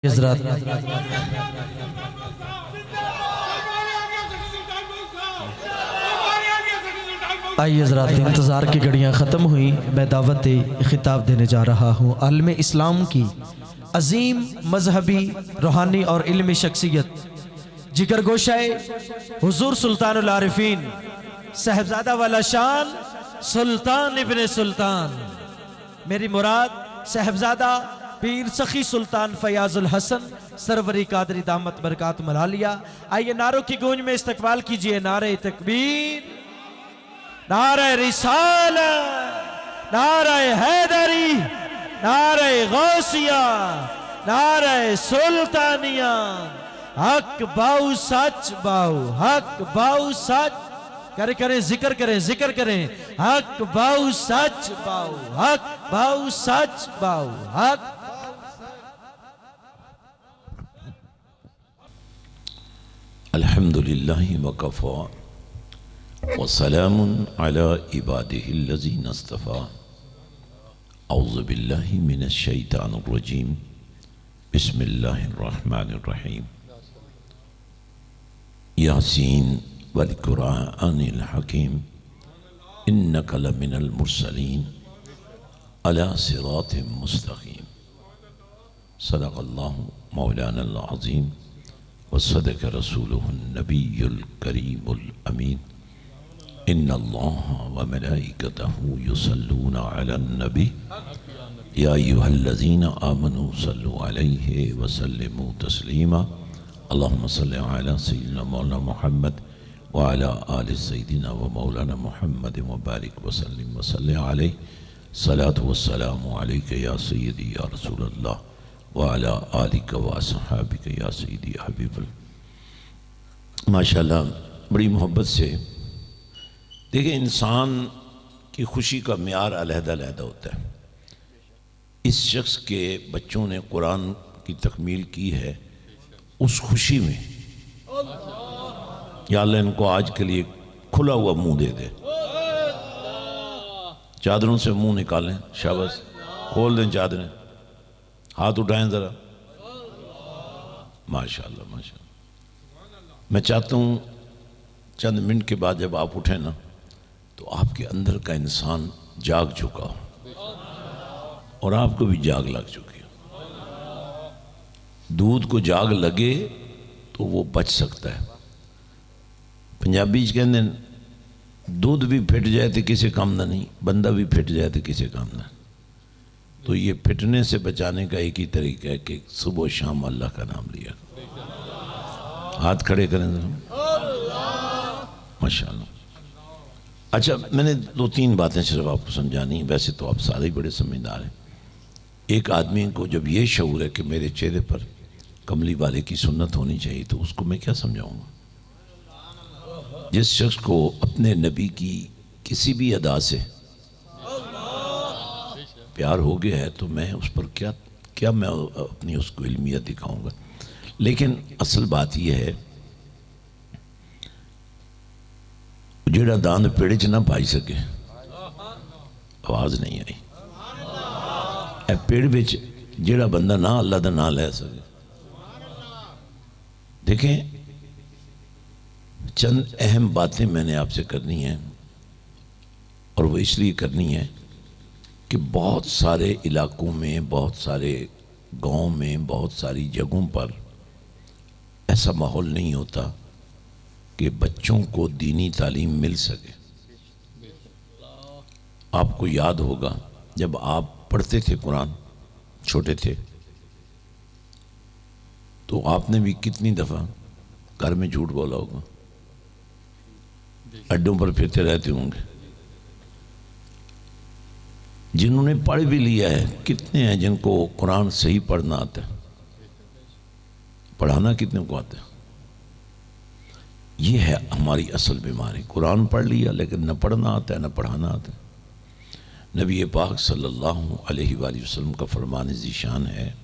हज़रात आइए हज़रात, इंतज़ार की घड़ियाँ ख़त्म हुई। मैं दावत ख़िताब देने जा रहा हूँ। आलम इस्लाम की अजीम मजहबी रूहानी और इल्मी शख्सियत जिगर गोशाए हुजूर सुल्तानुल आरिफीन साहबजादा वाला शान सुल्तान इब्ने सुल्तान, मेरी मुराद साहबजादा पीर सखी सुल्तान फयाजुल हसन सरवरी कादरी दामत बरकात मलालिया। आइए नारों की गूंज में इस्तकबाल कीजिए। नारे तकबीर, नारे रिसालत, नारे हैदरी, नारे गौसिया, नारे सुल्तानिया। हक बाऊ सच बाऊ, हक बाऊ सच करे करें, जिक्र करें, जिक्र करें। हक बाऊ सच बाऊ, हक बाऊ सच बाऊ, हक। अल्हम्दुलिल्लाहि वकफ़ा वस्सलामुन अला इबादिहिल्लज़ीना इस्तफ़ा। औज़ु बिल्लाहि मिनश शैतानिर रजीम। बिस्मिल्लाहिर रहमानिर रहीम। यासीन वल कुरआनिल हकीम इन्नका लमिनल मुरसलीन अला सिरातिम मुस्तक़ीम। सदक़ल्लाहु मौलानल अज़ीम व सदक़ रसूलुहुन नबियुल करीमुल अमीन। इन्नल्लाहा व मलाइकतहु युसल्लूना अलन नबी या अय्युहल्लज़ीना आमनू सल्लु अलैहि व सल्लिमू तस्लीमा। अल्लाहुम्मा सल्लि अला सय्यिदिना मौलाना मुहम्मद व अला आलि सय्यिदिना व मौलाना मुहम्मद व बारिक व सल्लिम व सल्लि अलैहि। सलातु व सलामु अलैका या सय्यिदी या रसूलल्लाह व अला आलिका व अस्हाबिका या सय्यिदी या हबीबल्लाह। माशाअल्लाह, बड़ी मोहब्बत से देखिए, इंसान की खुशी का मियार अलहदा-अलहदा होता है। इस शख्स के बच्चों ने कुरान की तकमील की है, उस खुशी में या अल्लाह इनको आज के लिए खुला हुआ मुंह दे दे। चादरों से मुंह निकालें, शाबाश, खोल दें चादरें, हाथ उठाएं ज़रा। माशाअल्लाह माशाअल्लाह। मैं चाहता हूँ चंद मिनट के बाद जब आप उठें ना, तो आपके अंदर का इंसान जाग चुका हो और आपको भी जाग लग चुकी हो। दूध को जाग लगे तो वो बच सकता है। पंजाबी कहते दूध भी फिट जाए तो किसी काम ना नहीं, बंदा भी फिट जाए तो किसी काम ना। तो ये फिटने से बचाने का एक ही तरीका है कि सुबह शाम अल्लाह का नाम लिया। हाथ खड़े करें माशाअल्लाह। अच्छा, मैंने दो तीन बातें सिर्फ आपको समझानी। वैसे तो आप सारे ही बड़े समझदार हैं। एक आदमी को जब ये शऊर है कि मेरे चेहरे पर कमली वाले की सुन्नत होनी चाहिए, तो उसको मैं क्या समझाऊंगा। जिस शख्स को अपने नबी की किसी भी अदा से प्यार हो गया है, तो मैं उस पर क्या मैं अपनी उसको इल्मियत दिखाऊंगा। लेकिन असल बात यह है, जेड़ा दांद पेड़ च ना पाई सके, आवाज नहीं आई, पेड़ बिच जेड़ा बंदा ना अल्लाह का ना लै सके। देखें, चंद अहम बातें मैंने आपसे करनी है, और वो इसलिए करनी है कि बहुत सारे इलाकों में, बहुत सारे गांव में, बहुत सारी जगहों पर ऐसा माहौल नहीं होता कि बच्चों को दीनी तालीम मिल सके। आपको याद होगा जब आप पढ़ते थे कुरान, छोटे थे, तो आपने भी कितनी दफ़ा घर में झूठ बोला होगा, अड्डों पर फिरते रहते होंगे। जिन्होंने पढ़ भी लिया है, कितने हैं जिनको कुरान सही पढ़ना आता है, पढ़ाना कितने को आता है। ये है हमारी असल बीमारी। कुरान पढ़ लिया लेकिन न पढ़ना आता है, न पढ़ाना आता है। नबी पाक सल्लल्लाहु अलैहि वसल्लम का फरमान ज़ीशान है,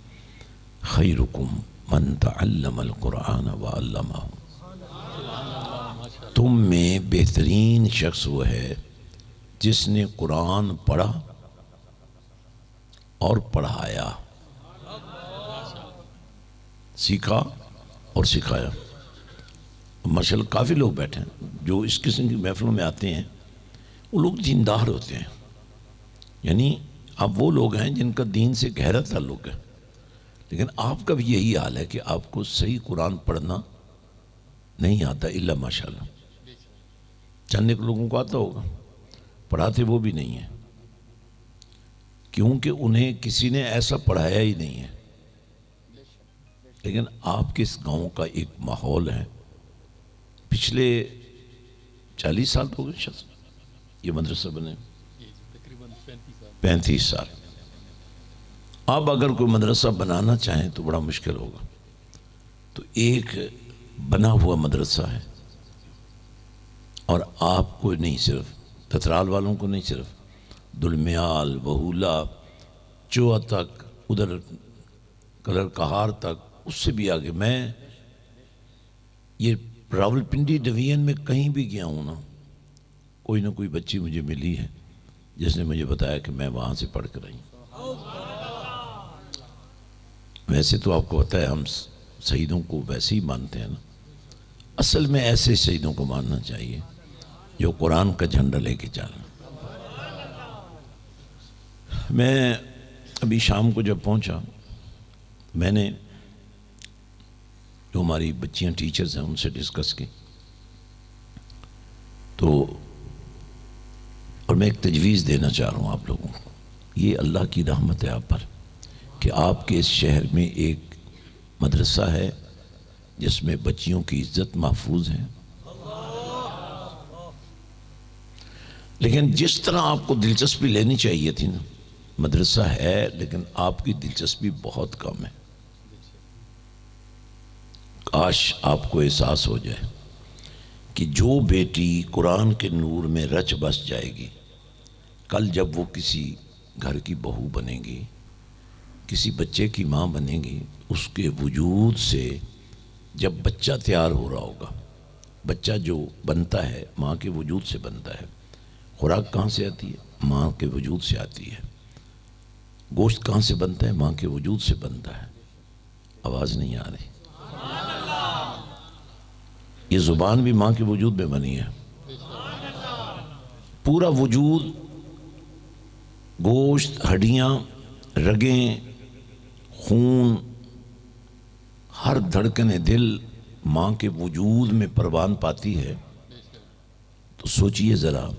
खैरुकुम मन तअल्लमल कुरान व अल्लमहु। तुम में बेहतरीन शख्स वो है जिसने कुरान पढ़ा और पढ़ाया। सीखा और सिखाया। माशाल्लाह काफ़ी लोग बैठे हैं जो इस किस्म की महफिलों में आते हैं, वो लोग दीनदार होते हैं। यानी आप वो लोग हैं जिनका दीन से गहरा ताल्लुक़ है। लेकिन आपका भी यही हाल है कि आपको सही कुरान पढ़ना नहीं आता, इल्ला माशाल्लाह। चंद एक लोगों को आता होगा, पढ़ाते वो भी नहीं है, क्योंकि उन्हें किसी ने ऐसा पढ़ाया ही नहीं है। लेकिन आपके इस गांव का एक माहौल है, पिछले 40 साल हो गए शायद ये मदरसा बने, 35 साल। अब अगर कोई मदरसा बनाना चाहें तो बड़ा मुश्किल होगा। तो एक बना हुआ मदरसा है, और आपको नहीं, सिर्फ ततराल वालों को नहीं, सिर्फ दुलमियाल, बहूला, चोआ तक, उधर कलर कहार तक, उससे भी आगे। मैं ये रावलपिंडी डिवीजन में कहीं भी गया हूँ ना कोई बच्ची मुझे मिली है जिसने मुझे बताया कि मैं वहाँ से पढ़ कर आई। वैसे तो आपको पता है हम शहीदों को वैसे ही मानते हैं ना, असल में ऐसे शहीदों को मानना चाहिए जो कुरान का झंडा लेके चलें। मैं अभी शाम को जब पहुंचा, मैंने जो हमारी बच्चियां टीचर्स हैं उनसे डिस्कस की, तो और मैं एक तजवीज़ देना चाह रहा हूँ आप लोगों को। ये अल्लाह की रहमत है आप पर कि आपके इस शहर में एक मदरसा है जिसमें बच्चियों की इज्जत महफूज है। लेकिन जिस तरह आपको दिलचस्पी लेनी चाहिए थी ना, मदरसा है लेकिन आपकी दिलचस्पी बहुत कम है। काश आपको एहसास हो जाए कि जो बेटी कुरान के नूर में रच बस जाएगी, कल जब वो किसी घर की बहू बनेगी, किसी बच्चे की माँ बनेगी, उसके वजूद से जब बच्चा तैयार हो रहा होगा, बच्चा जो बनता है माँ के वजूद से बनता है। खुराक कहाँ से आती है? माँ के वजूद से आती है। गोश्त कहाँ से बनता है? माँ के वजूद से बनता है। आवाज़ नहीं आ रही। ये ज़ुबान भी माँ के वजूद में बनी है। पूरा वजूद, गोश्त, हड्डियाँ, रगें, खून, हर धड़कने दिल माँ के वजूद में परवान पाती है। तो सोचिए ज़रा,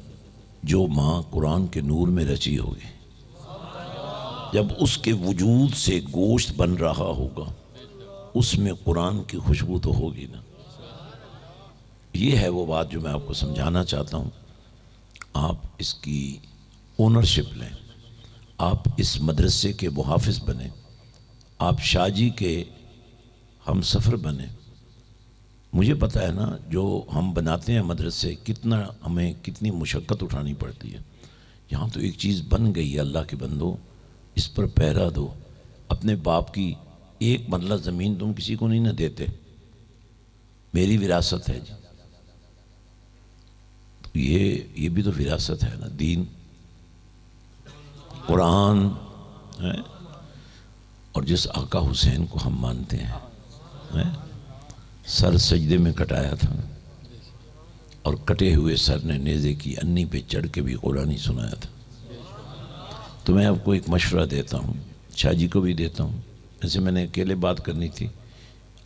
जो माँ कुरान के नूर में रची होगी, जब उसके वजूद से गोश्त बन रहा होगा, उसमें कुरान की खुशबू तो होगी ना। ये है वो बात जो मैं आपको समझाना चाहता हूँ। आप इसकी ओनरशिप लें, आप इस मदरसे के मुहाफिज बने, आप शाहजी के हम सफ़र बने। मुझे पता है ना, जो हम बनाते हैं मदरसे, कितना हमें कितनी मुशक्क़त उठानी पड़ती है। यहाँ तो एक चीज़ बन गई है, अल्लाह के बंदो, इस पर पहरा दो। अपने बाप की एक मरला ज़मीन तुम किसी को नहीं ना देते, मेरी विरासत है जी। तो ये भी तो विरासत है ना, दीन, कुरान है। और जिस आका हुसैन को हम मानते हैं, सर सजदे में कटाया था और कटे हुए सर ने नेज़े की अन्नी पे चढ़ के भी कुरान ही सुनाया था। तो मैं आपको एक मशवरा देता हूँ, शाहजी को भी देता हूँ। ऐसे मैंने अकेले बात करनी थी,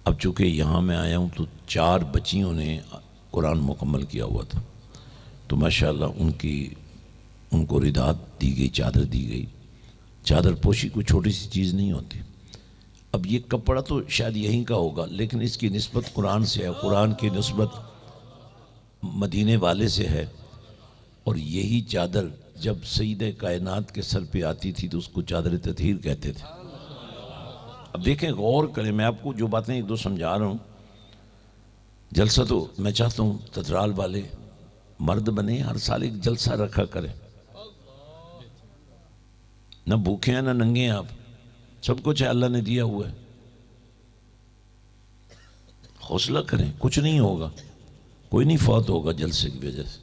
अब चूँकि यहाँ मैं आया हूँ तो 4 बच्चियों ने कुरान मुकम्मल किया हुआ था, तो माशाल्लाह उनको रिदात दी गई, चादर दी गई। चादर पोशी कोई छोटी सी चीज़ नहीं होती। अब ये कपड़ा तो शायद यहीं का होगा, लेकिन इसकी निस्बत कुरान से है, कुरान की निस्बत मदीने वाले से है। और यही चादर जब सईदे कायनात के सर पे आती थी तो उसको चादर ततहीर कहते थे। अब देखें, गौर करें, मैं आपको जो बातें एक दो समझा रहा हूँ। जलसा तो मैं चाहता हूँ ततराल वाले मर्द बने, हर साल एक जलसा रखा करें। न भूखे हैं न नंगे हैं, आप सब कुछ है, अल्लाह ने दिया हुआ है। हौसला करें, कुछ नहीं होगा, कोई नहीं फौत होगा जलसे की वजह से।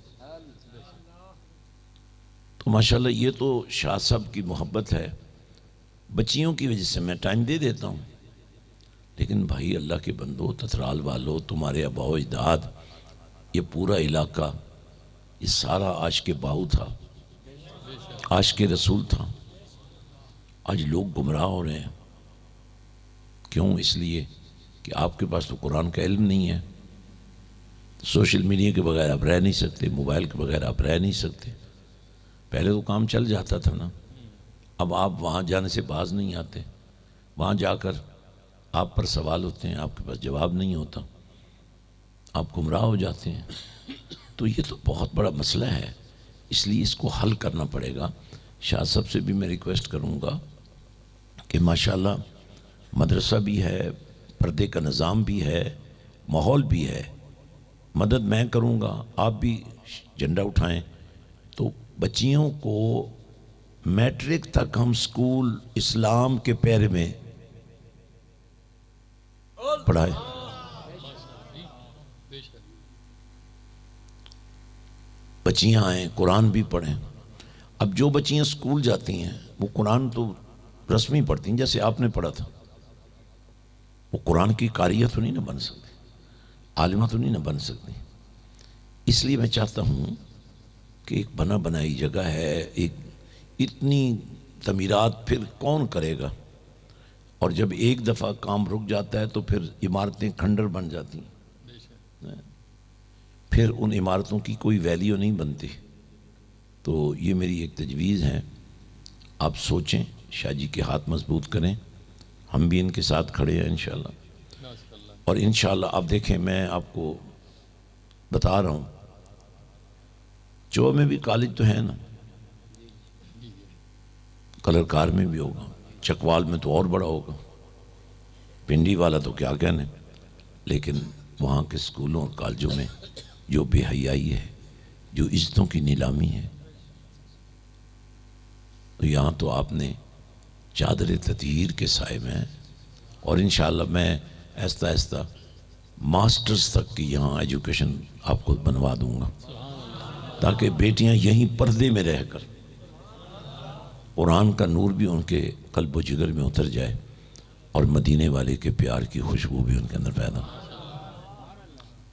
तो माशाल्लाह ये तो शाह साहब की मोहब्बत है। बच्चियों की वजह से मैं टाइम दे देता हूँ, लेकिन भाई अल्लाह के बंदो, तथराल वालों, तुम्हारे आबाओ अजदाद, ये पूरा इलाका, ये सारा आशिक़ बाहू था, आशिक़ रसूल था। आज लोग गुमराह हो रहे हैं। क्यों? इसलिए कि आपके पास तो कुरान का इल्म नहीं है। सोशल मीडिया के बगैर आप रह नहीं सकते, मोबाइल के बगैर आप रह नहीं सकते। पहले तो काम चल जाता था ना। अब आप वहाँ जाने से बाज नहीं आते। वहाँ जाकर आप पर सवाल होते हैं, आपके पास जवाब नहीं होता, आप गुमराह हो जाते हैं। तो ये तो बहुत बड़ा मसला है, इसलिए इसको हल करना पड़ेगा। शाह साहब से भी मैं रिक्वेस्ट करूँगा कि माशाल्लाह मदरसा भी है, पर्दे का निज़ाम भी है, माहौल भी है। मदद मैं करूँगा, आप भी झंडा उठाएं तो बच्चियों को मैट्रिक तक हम स्कूल इस्लाम के पैर में पढ़ाए। बच्चियाँ आएँ, कुरान भी पढ़ें। अब जो बच्चियाँ स्कूल जाती हैं वो कुरान तो रस्मी पढ़ती हैं, जैसे आपने पढ़ा था। वो कुरान की कारिया तो नहीं ना बन सकती, आलिमा तो नहीं ना बन सकती। इसलिए मैं चाहता हूँ कि एक बना बनाई जगह है, एक इतनी तमीरात फिर कौन करेगा? और जब एक दफ़ा काम रुक जाता है तो फिर इमारतें खंडर बन जाती हैं, फिर उन इमारतों की कोई वैल्यू नहीं बनती। तो ये मेरी एक तजवीज़ है, आप सोचें, शाह जी के हाथ मजबूत करें, हम भी इनके साथ खड़े हैं इंशाअल्लाह। और इंशाअल्लाह आप देखें, मैं आपको बता रहा हूँ, चो में भी कॉलेज तो है ना, कलरकार में भी होगा, चकवाल में तो और बड़ा होगा, पिंडी वाला तो क्या कहने। लेकिन वहाँ के स्कूलों और कॉलेजों में जो बेहयाई है, जो इज्जतों की नीलामी है, तो यहाँ तो आपने चादर ततहीर के साए में है। और इंशाअल्लाह मैं ऐसा ऐसा मास्टर्स तक की यहाँ एजुकेशन आपको बनवा दूँगा, ताकि बेटियाँ यहीं पर्दे में रहकर कुरान का नूर भी उनके कल्ब व जिगर में उतर जाए और मदीने वाले के प्यार की खुशबू भी उनके अंदर पैदा।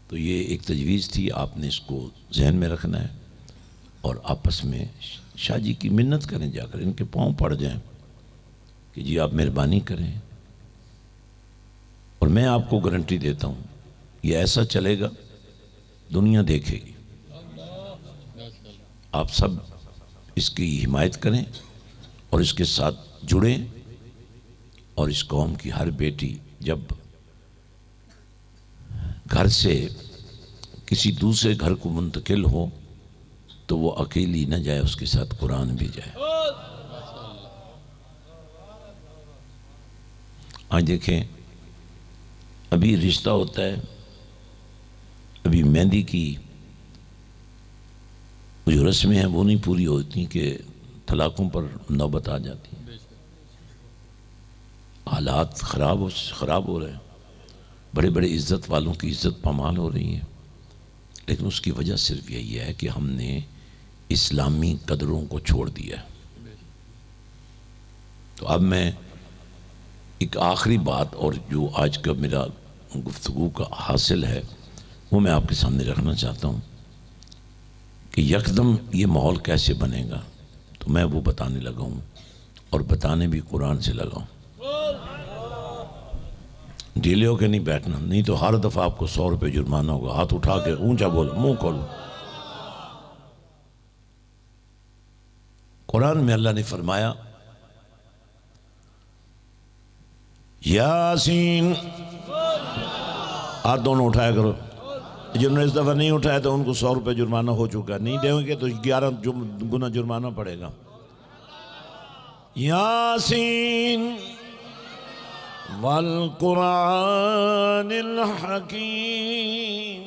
तो ये एक तजवीज़ थी, आपने इसको जहन में रखना है और आपस में शाह जी की मिन्नत करें, जाकर इनके पाँव पड़ जाएं कि जी आप मेहरबानी करें। और मैं आपको गारंटी देता हूँ, ये ऐसा चलेगा दुनिया देखेगी। आप सब इसकी हिमायत करें और इसके साथ जुड़ें। और इस कौम की हर बेटी जब घर से किसी दूसरे घर को मुंतकिल हो तो वो अकेली न जाए, उसके साथ कुरान भी जाए। आज देखें, अभी रिश्ता होता है, अभी मेहंदी की जो रस्में हैं वो नहीं पूरी होती कि तलाकों पर नौबत आ जाती है। हालात ख़राब हो रहे हैं, बड़े बड़े इज़्ज़त वालों की इज़्ज़त पामाल हो रही है। लेकिन उसकी वजह सिर्फ यही है कि हमने इस्लामी कदरों को छोड़ दिया। तो अब मैं एक आखिरी बात, और जो आज का मेरा गुफ्तगू का हासिल है, वो मैं आपके सामने रखना चाहता हूँ कि यकदम ये माहौल कैसे बनेगा। तो मैं वो बताने लगा हूँ, और बताने भी कुरान से लगा हूँ। ढीले होकर नहीं बैठना, नहीं तो हर दफ़ा आपको 100 रुपये जुर्माना होगा। हाथ उठा के ऊंचा बोलो, मुंह खोलो। कुरान में अल्लाह ने फरमाया, यासीन, हाथ दोनों उठाया करो। जिन्होंने इस दफ़ा नहीं उठाया तो उनको 100 रुपये जुर्माना हो चुका, नहीं देंगे तो 11 गुना जुर्माना पड़ेगा। यासीन वल कुरानिल हकीम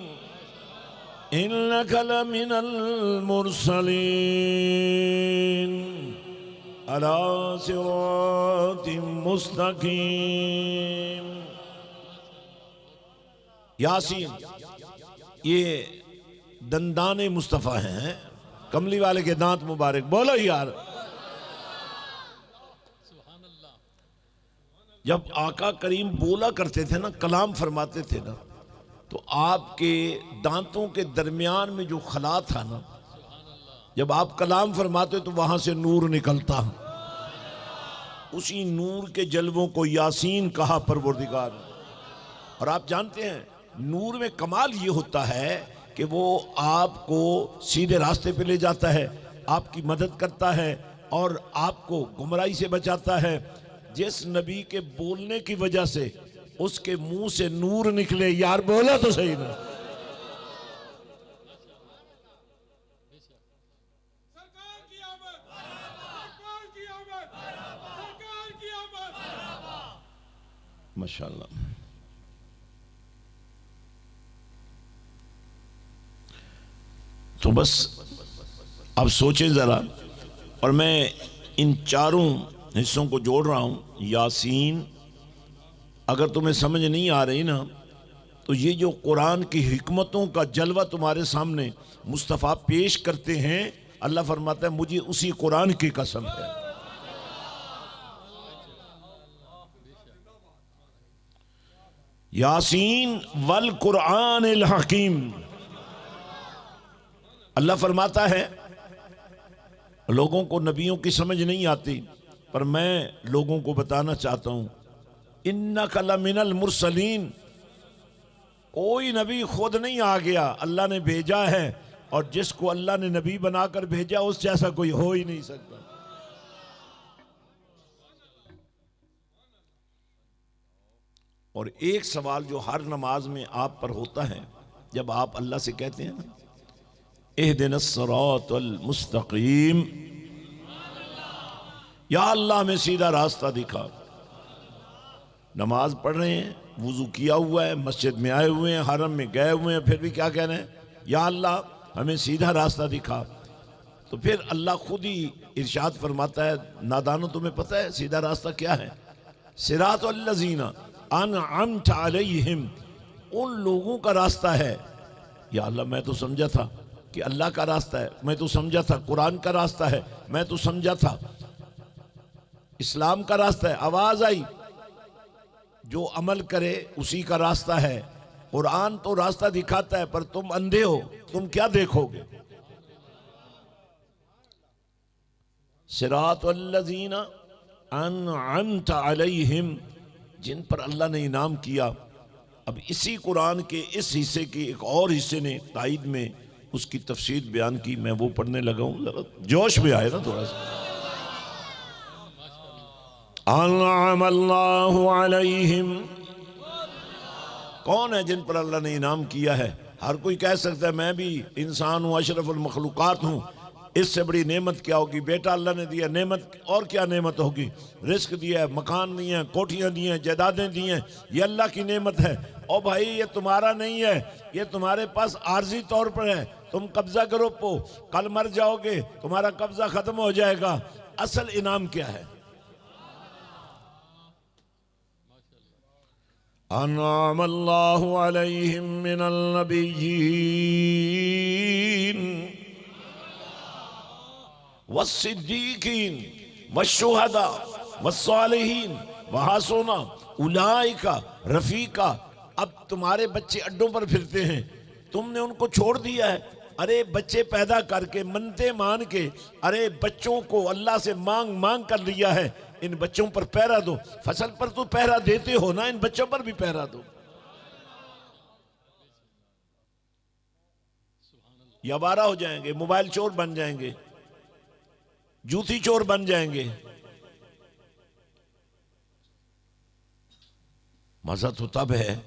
इन्नका लमिनल मुरसलीन अला सिरातिम मुस्तकीम। यासीन, ये दंदाने मुस्तफ़ा हैं, कमली वाले के दांत मुबारक। बोलो यार, जब आका करीम बोला करते थे ना, कलाम फरमाते थे ना, तो आपके दांतों के दरमियान में जो खला था ना, जब आप कलाम फरमाते तो वहां से नूर निकलता। उसी नूर के जलवों को यासीन कहा परवरदिगार ने। और आप जानते हैं नूर में कमाल ये होता है कि वो आपको सीधे रास्ते पे ले जाता है, आपकी मदद करता है और आपको गुमराही से बचाता है। जिस नबी के बोलने की वजह से उसके मुंह से नूर निकले, यार बोला तो सही ना। माशाअल्लाह। तो बस अब सोचें ज़रा, और मैं इन चारों हिस्सों को जोड़ रहा हूँ। यासीन अगर तुम्हें समझ नहीं आ रही ना, तो ये जो कुरान की हिकमतों का जलवा तुम्हारे सामने मुस्तफ़ा पेश करते हैं, अल्लाह फरमाता है मुझे उसी कुरान की कसम है। यासीन वल कुरान अल हकीम। अल्लाह फरमाता है लोगों को नबियों की समझ नहीं आती, पर मैं लोगों को बताना चाहता हूं, इन्नका लमिनल मुरसलीन। कोई नबी खुद नहीं आ गया, अल्लाह ने भेजा है, और जिसको अल्लाह ने नबी बनाकर भेजा उस जैसा कोई हो ही नहीं सकता। और एक सवाल जो हर नमाज में आप पर होता है, जब आप अल्लाह से कहते हैं ना, इहदिनस सिरातल मुस्तकीम, या अल्लाह में सीधा रास्ता दिखा। नमाज पढ़ रहे हैं, वुजू किया हुआ है, मस्जिद में आए हुए हैं, हरम में गए हुए हैं, फिर भी क्या कह रहे हैं, या अल्लाह हमें सीधा रास्ता दिखा। तो फिर अल्लाह खुद ही इरशाद फरमाता है, नादानो तुम्हें पता है सीधा रास्ता क्या है? सिरातल लज़ीना अनअमत अलैहिम, उन लोगों का रास्ता है। या अल्लाह मैं तो समझा था कि अल्लाह का रास्ता है, मैं तो समझा था कुरान का रास्ता है, मैं तो समझा था इस्लाम का रास्ता है। आवाज आई, जो अमल करे उसी का रास्ता है। कुरान तो रास्ता दिखाता है, पर तुम अंधे हो, तुम क्या देखोगे? सिरातल लज़ीना अनअमत अलैहिम, जिन पर अल्लाह ने इनाम किया। अब इसी कुरान के इस हिस्से के एक और हिस्से ने ताईद में उसकी तफसीर बयान की, मैं वो पढ़ने लगा हूं, जरा जोश में आए ना थोड़ा सा। अनअमल्लाहु अलैहिम, कौन है जिन पर अल्लाह ने इनाम किया है? हर कोई कह सकता है मैं भी इंसान हूं, अशरफुल मखलूकात हूं, इससे बड़ी नेमत क्या होगी? बेटा अल्लाह ने दिया, नेमत और क्या नेमत होगी? रिस्क दिया है, मकान दिए हैं, कोठियां दी हैं, जायदादें दी हैं, ये अल्लाह की नेमत है। और भाई ये तुम्हारा नहीं है, ये तुम्हारे पास आर्जी तौर पर है, तुम कब्जा करो, कल मर जाओगे, तुम्हारा कब्जा खत्म हो जाएगा। असल इनाम क्या है? अनअमल्लाहु अलैहिम मिनल नबिय्यीन वस्सिद्दीकीन वश्शुहदा वस्सालिहीन वहसुना उलाइका रफीका। अब तुम्हारे बच्चे अड्डों पर फिरते हैं, तुमने उनको छोड़ दिया है। अरे बच्चे पैदा करके मनते मान के, अरे बच्चों को अल्लाह से मांग मांग कर लिया है, इन बच्चों पर पहरा दो। फसल पर तो पहरा देते हो ना, इन बच्चों पर भी पहरा दो। या आवारा हो जाएंगे, मोबाइल चोर बन जाएंगे, जूती चोर बन जाएंगे। मजा तो तब है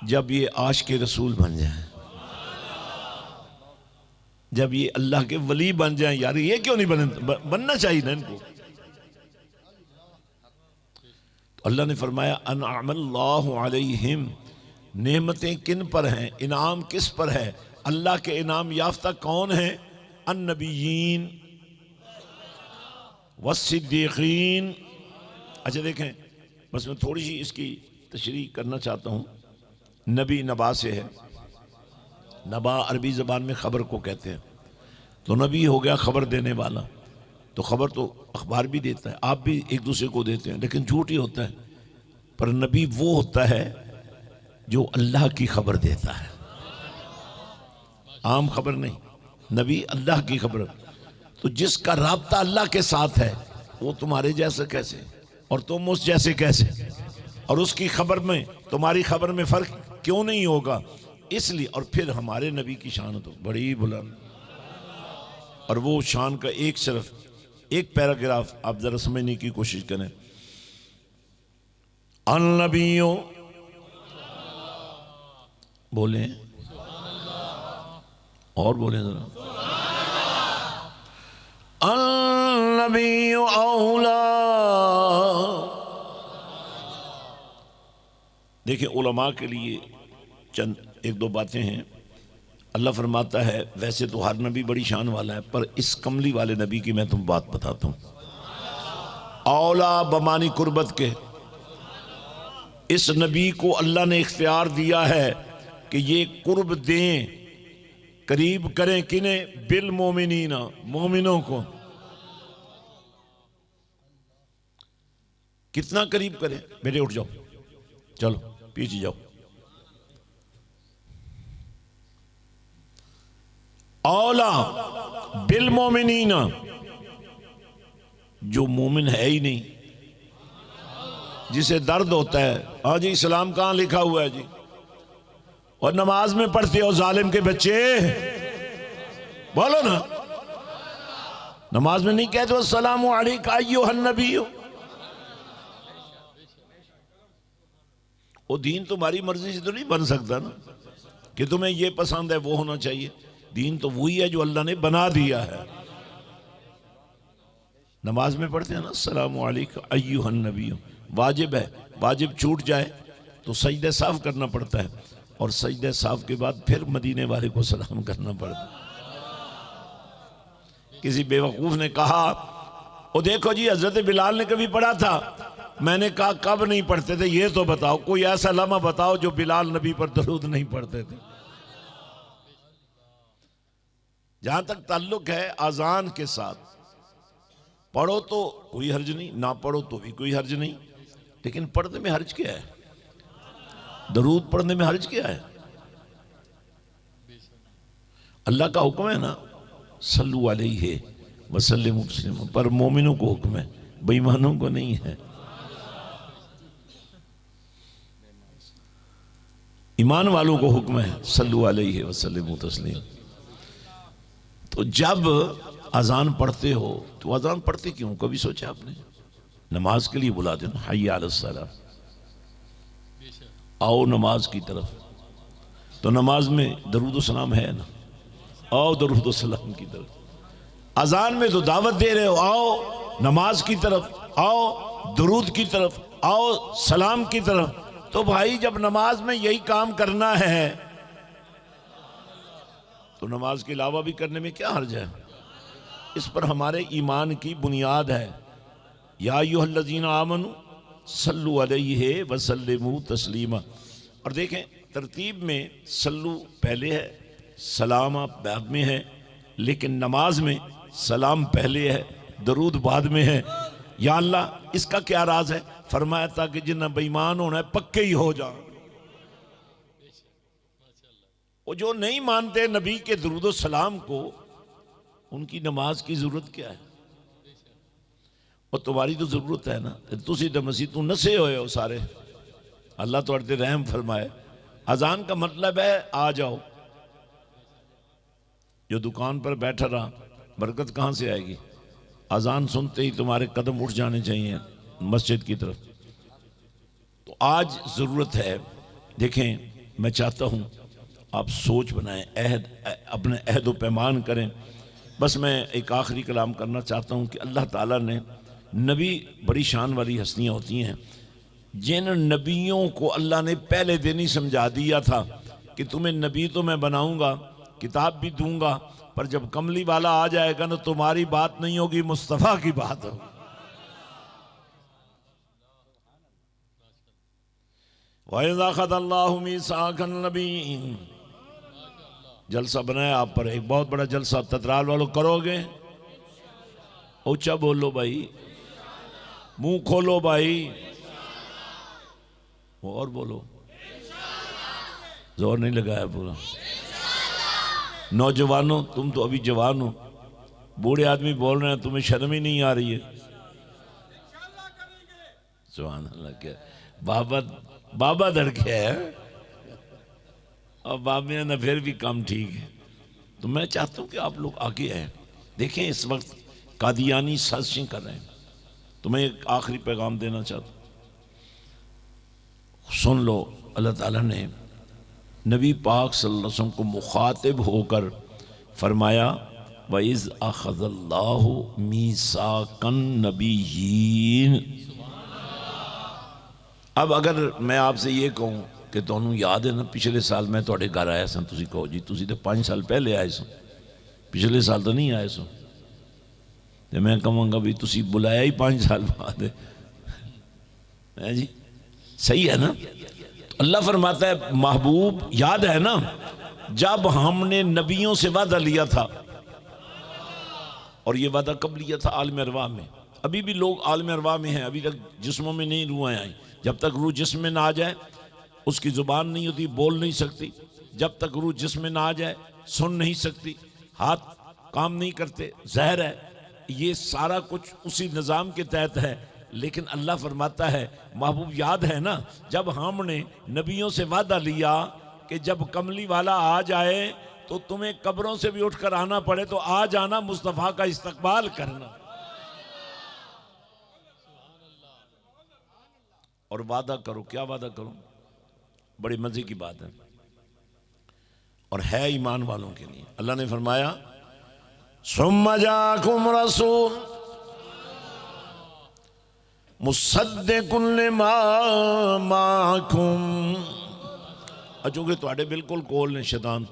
जब ये आशिक़ रसूल बन जाए, जब ये अल्लाह के वली बन जाए। यार ये क्यों नहीं बनना चाहिए ना इनको। तो अल्लाह ने फरमाया अनअमल्लाहु अलैहिम, नेमतें किन पर हैं, इनाम किस पर है? अल्लाह के इनाम याफ्ता कौन है? अन्नबिय्यीन वस्सिद्दीकीन। अच्छा देखें, बस मैं थोड़ी सी इसकी तशरीह करना चाहता हूँ। नबी नबा से है, नबा अरबी ज़बान में ख़बर को कहते हैं, तो नबी हो गया ख़बर देने वाला। तो खबर तो अखबार भी देता है, आप भी एक दूसरे को देते हैं, लेकिन झूठ ही होता है। पर नबी वो होता है जो अल्लाह की खबर देता है, आम खबर नहीं, नबी अल्लाह की खबर। तो जिसका राब्ता अल्लाह के साथ है वो तुम्हारे जैसे कैसे और तुम उस जैसे कैसे, और उसकी खबर में तुम्हारी खबर में फर्क क्यों नहीं होगा। इसलिए, और फिर हमारे नबी की शान तो बड़ी बुलंद, और वो शान का एक सिर्फ एक पैराग्राफ आप जरा समझने की कोशिश करें। अन नबियों बोले और बोले जरा, अन नबियों औला। देखिए उलमा के लिए चंद एक दो बातें हैं। अल्लाह फरमाता है वैसे तो हर नबी बड़ी शान वाला है, पर इस कमली वाले नबी की मैं तुम बात बताता हूं। औला बमानी कुर्बत के, इस नबी को अल्लाह ने इख्तियार दिया है कि ये कुर्ब दें, करीब करें किन्हें, बिल मोमिनीना, मोमिनों को। कितना करीब करें? बेटे उठ जाओ, चलो पीछे जाओ। औला बिल मोमिनीना, जो मोमिन है ही नहीं, जिसे दर्द होता है। हाँ जी, इस्लाम कहां लिखा हुआ है जी? और नमाज में पढ़ते हो जालिम के बच्चे, बोलो ना, नमाज में नहीं कहते हो अस्सलामु अलैका अय्युहन नबी। वो दीन तुम्हारी मर्जी से तो नहीं बन सकता ना कि तुम्हें ये पसंद है वो होना चाहिए। दीन तो वही है जो अल्लाह ने बना दिया है। नमाज में पढ़ते हैं ना अस्सलामु अलैका अय्युहन नबी, वाजिब है, वाजिब छूट जाए तो सजदे साफ करना पड़ता है, और सजदे साफ के बाद फिर मदीने वाले को सलाम करना पड़ता है। किसी बेवकूफ ने कहा, वो देखो जी हजरत बिलाल ने कभी पढ़ा था। मैंने कहा कब नहीं पढ़ते थे ये तो बताओ, कोई ऐसा लम्हा बताओ जो बिलाल नबी पर दरूद नहीं पढ़ते थे। जहां तक ताल्लुक है अजान के साथ, पढ़ो तो कोई हर्ज नहीं, ना पढ़ो तो भी कोई हर्ज नहीं, लेकिन पढ़ने में हर्ज क्या है? दरूद पढ़ने में हर्ज क्या है? अल्लाह का हुक्म है ना, सल्लु अलैहि वसल्लिमु तस्लीमा, पर मोमिनों को हुक्म है, बेईमानों को नहीं है। ईमान वालों को हुक्म है सल्लु अलैहि वसल्लिमु तस्लीमा। तो जब अजान पढ़ते हो तो अजान पढ़ते क्यों, कभी सोचा आपने? नमाज के लिए बुला देना, हय्या अलस सलाह, आओ नमाज की तरफ। तो नमाज में दरूद सलाम है ना, आओ दरूद सलाम की तरफ। अजान में तो दावत दे रहे हो, आओ नमाज की तरफ, आओ दरूद की तरफ, आओ सलाम की तरफ। तो भाई जब नमाज में यही काम करना है तो नमाज के अलावा भी करने में क्या हर्ज है? इस पर हमारे ईमान की बुनियाद है, या अय्युहल्लज़ीना आमनू सल्लु अलैहि वसल्लिमु तस्लीमा। और देखें तरतीब में सल्लु पहले है, सलाम बाद में है, लेकिन नमाज में सलाम पहले है, दरूद बाद में है। या अल्लाह इसका क्या राज है? फरमाया ताकि जिन्हें बेईमान होना है पक्के ही हो जाओ। वो जो नहीं मानते नबी के दरूद सलाम को, उनकी नमाज की जरूरत क्या है? और तुम्हारी तो जरूरत है ना, तुसी तो मसीह तू नसे होए हो सारे, अल्लाह तो अड़ते रहम फरमाए। अजान का मतलब है आ जाओ। जो दुकान पर बैठा रहा बरकत कहाँ से आएगी? अजान सुनते ही तुम्हारे कदम उठ जाने चाहिए मस्जिद की तरफ। तो आज ज़रूरत है, देखें मैं चाहता हूँ आप सोच बनाएं, अहद अपने अहद व पैमान करें। बस मैं एक आखिरी कलाम करना चाहता हूँ कि अल्लाह ताला ने, नबी बड़ी शान वाली हस्तियाँ होती हैं, जिन नबियों को अल्लाह ने पहले दिन ही समझा दिया था कि तुम्हें नबी तो मैं बनाऊँगा, किताब भी दूँगा, पर जब कमली वाला आ जाएगा ना तुम्हारी बात नहीं होगी, मुस्तफ़ा की बात होगी। वइज़ा ख़ज़ल्लाहु मीसाक़न नबीय्यीन, जलसा बनाया आप पर, एक बहुत बड़ा जलसा ततराल वालों करोगे। ऊंचा बोलो भाई, मुंह खोलो भाई, और बोलो, जोर नहीं लगाया पूरा। नौजवानों, तुम तो अभी जवान हो, बूढ़े आदमी बोल रहे हैं, तुम्हें शर्म ही नहीं आ रही है? सुभान अल्लाह। क्या बाबा, बाबा धड़के है और बाबिया ना फिर भी कम ठीक है। तो मैं चाहता हूं कि आप लोग आगे आए। देखें इस वक्त कादियानी साजिशें कर रहे हैं। तो मैं एक आखिरी पैगाम देना चाहता हूं, सुन लो। अल्लाह ताला ने नबी पाक सल्लल्लाहु अलैहि वसल्लम को मुखातिब होकर फरमाया, वइज़ अख़ज़ल्लाहु मीसाकन नबिय्यीन। अब अगर मैं आपसे ये कहूँ कि तुहानू याद है ना, पिछले साल मैं तुहाडे घर आया सा, तुसी कहो जी तुसी तो 5 साल पहले आए सो, पिछले साल तो नहीं आए सो, तो मैं कहूँगा भी तुसी बुलाया ही 5 साल बाद है जी, सही है ना? तो अल्लाह फरमाता है, महबूब याद है ना जब हमने नबियों से वादा लिया था, और ये वादा कब लिया था? आलम अरवाह में। अभी भी लोग आलम अरवाह में हैं, अभी तक जिस्मों में नहीं रूहें आई। जब तक रूह जिस्म में ना आ जाए, उसकी जुबान नहीं होती, बोल नहीं सकती। जब तक रूह जिस्म में ना आ जाए, सुन नहीं सकती, हाथ काम नहीं करते, जहर है। ये सारा कुछ उसी निज़ाम के तहत है। लेकिन अल्लाह फरमाता है, महबूब याद है ना जब हमने नबियों से वादा लिया कि जब कमली वाला आ जाए तो तुम्हें कब्रों से भी उठकर आना पड़े तो आ जाना, मुस्तफ़ा का इस्तकबाल करना। और वादा करो, क्या वादा करो? बड़ी मजे की बात है और है ईमान वालों के लिए। अल्लाह ने फरमाया, सुम्मा जाकुम रसूल मुसद्दिकुन लिमा माकुम। चूंकि तुहाडे बिल्कुल कोल ने शैतान,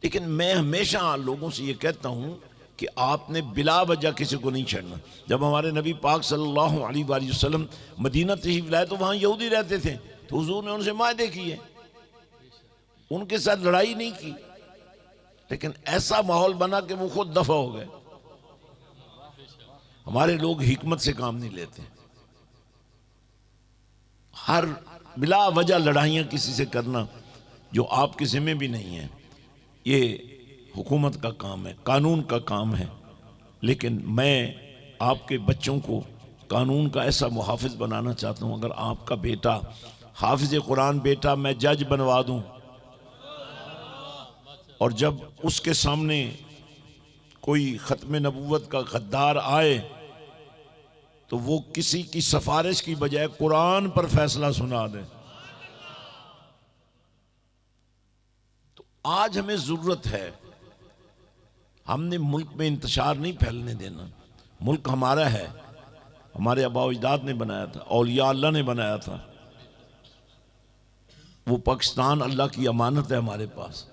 लेकिन मैं हमेशा लोगों से ये कहता हूं कि आपने बिला वजह किसी को नहीं छेड़ना। जब हमारे नबी पाक सल्लल्लाहु अलैहि वसल्लम मदीना तशरीफ लाए तो वहाँ यहूदी रहते थे, तो हुजूर ने उनसे मायदे किए, उनके साथ लड़ाई नहीं की, लेकिन ऐसा माहौल बना कि वो खुद दफा हो गए। हमारे लोग हिकमत से काम नहीं लेते, हर बिला वजह लड़ाइयाँ किसी से करना जो आपके ज़िम्मे भी नहीं है, ये हुकूमत का काम है, कानून का काम है। लेकिन मैं आपके बच्चों को कानून का ऐसा मुहाफिज बनाना चाहता हूँ। अगर आपका बेटा हाफिज कुरान बेटा मैं जज बनवा दूँ, और जब उसके सामने कोई ख़त्म नबूवत का गद्दार आए तो वो किसी की सिफारिश की बजाय कुरान पर फैसला सुना दे। तो आज हमें ज़रूरत है, हमने मुल्क में इंतशार नहीं फैलने देना। मुल्क हमारा है, हमारे आबा अजदाद ने बनाया था, औलिया अल्लाह ने बनाया था। वो पाकिस्तान अल्लाह की अमानत है हमारे पास।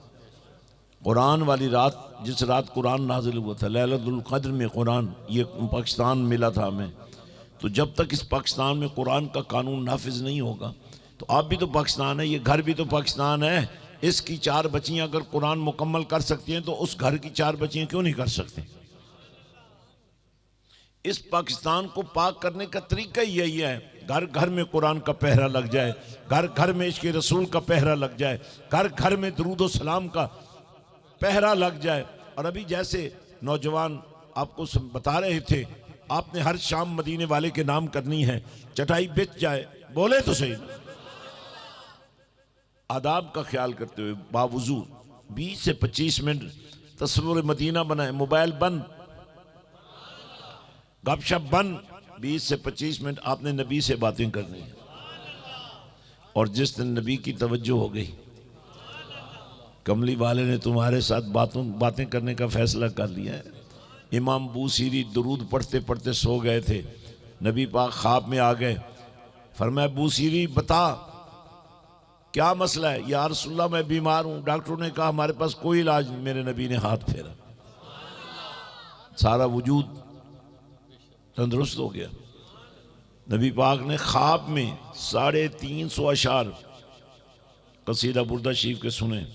कुरान वाली रात, जिस रात कुरान नाजिल हुआ था, लैलतुल क़द्र में कुरान, ये पाकिस्तान मिला था हमें। तो जब तक इस पाकिस्तान में कुरान का कानून नाफिज नहीं होगा, तो आप भी तो पाकिस्तान है, ये घर भी तो पाकिस्तान है। इसकी 4 बच्चियां अगर कुरान मुकम्मल कर सकती हैं तो उस घर की 4 बच्चियां क्यों नहीं कर सकती? इस पाकिस्तान को पाक करने का तरीका ही यही है, घर घर में कुरान का पहरा लग जाए, घर घर में इश्क़ रसूल का पहरा लग जाए, घर घर में दुरूद व सलाम का पहरा लग जाए। और अभी जैसे नौजवान आपको बता रहे थे, आपने हर शाम मदीने वाले के नाम करनी है, चटाई बिछ जाए, बोले तो सही, आदाब का ख्याल करते हुए बावजू 20 से 25 मिनट तस्वीर मदीना बनाए, मोबाइल बंद, गपशप बंद, 20 से 25 मिनट आपने नबी से बातें करनी है। और जिस दिन नबी की तवज्जो हो गई, कमली वाले ने तुम्हारे साथ बातें करने का फैसला कर लिया है। इमाम बूसीरी दुरूद पढ़ते पढ़ते सो गए थे, नबी पाक ख्वाब में आ गए, फरमाया बूसीरी बता क्या मसला है? या रसूलल्लाह मैं बीमार हूँ, डॉक्टरों ने कहा हमारे पास कोई इलाज नहीं। मेरे नबी ने हाथ फेरा, सारा वजूद तंदुरुस्त हो गया। नबी पाक ने ख्वाब में 350 अशार कसीदा बुर्दा शरीफ के सुने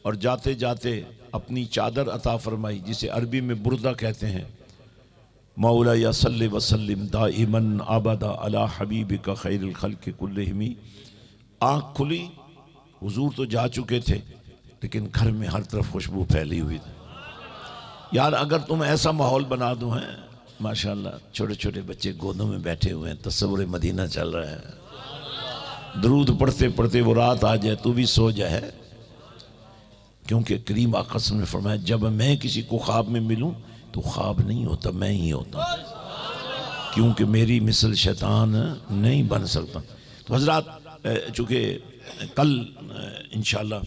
और जाते जाते अपनी चादर अता फरमाई, जिसे अरबी में बुर्दा कहते हैं, मौला या सल्लि वसल्लिम दाइमन अबदा अला हबीबिका खैरिल खल्क़ि कुल्लिहिम। आँख खुली, हुजूर तो जा चुके थे लेकिन घर में हर तरफ खुशबू फैली हुई थी। यार अगर तुम ऐसा माहौल बना दो है, माशाल्लाह छोटे छोटे बच्चे गोदों में बैठे हुए हैं, तस्वुर मदीना चल रहा है, दरूद पढ़ते पढ़ते वो रात आ जाए तू भी सो जाए। क्योंकि करीम आका ने फरमाया जब मैं किसी को ख्वाब में मिलूं तो ख्वाब नहीं होता, मैं ही होता, क्योंकि मेरी मिसल शैतान नहीं बन सकता। तो हजरात चूँकि कल इंशाल्लाह